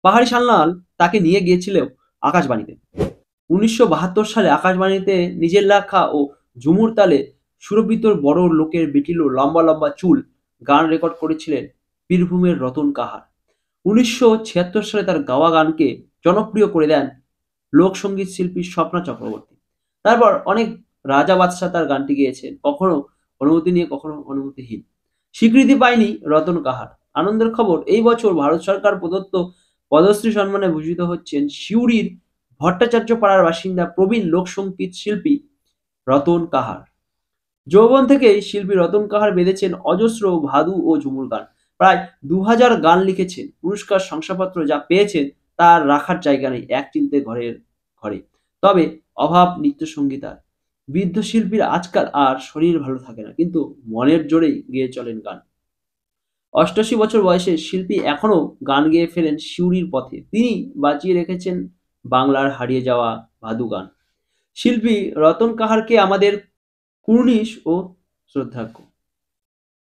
পাহাড়ি সান্যাল তাকে নিয়ে গিয়েছিল আকাশবাণীতে। ১৯৭২ সালে আকাশবাণীতে নিজের লেখা ও ঝুমুর তালে সুরভিতর বড় লোকের বেটিলো লম্বা লম্বা চুল গান রেকর্ড করেছিলেন বীরভূমের রতন কাহার। ১৯৭৬ সালে তার গাওয়া গানকে জনপ্রিয় করে দেন লোকসঙ্গীত শিল্পী স্বপ্না চক্রবর্তী। তারপর অনেক রাজা বাদশাহ তার গানটি গেয়েছেন, কখনো অনুমতি নিয়ে কখনো অনুমতিহীন। স্বীকৃতি পায়নি রতন কাহার। আনন্দের খবর, এই বছর ভারত সরকার প্রদত্ত পদ্মশ্রী সম্মানে ভূষিত হচ্ছেন সিউড়ির ভট্টাচার্য পাড়ার বাসিন্দা প্রবীণ লোকসঙ্গীত শিল্পী রতন কাহার। যৌবন থেকেই শিল্পী রতন কাহার বেঁধেছেন অজস্র ভাদু ও ঝুমুর গান। প্রায় ২০০০ গান লিখেছেন। পুরস্কার শংসাপত্র যা পেয়েছেন তার রাখার জায়গা নেই এক চিলতে ঘরের ঘরে। তবে অভাব নৃত্যসঙ্গীতার। বৃদ্ধ শিল্পীর আজকাল আর শরীর ভালো থাকে না, কিন্তু মনের জোরেই গেয়ে চলেন গান। ৮৮ বছর বয়সে শিল্পী এখনো গান গেয়ে ফেরেন সিউড়ির পথে। তিনি বাঁচিয়ে রেখেছেন বাংলার হারিয়ে যাওয়া ভাদু গান। শিল্পী রতন কাহারকে আমাদের কুর্নিশ ও শ্রদ্ধার্ঘ্য।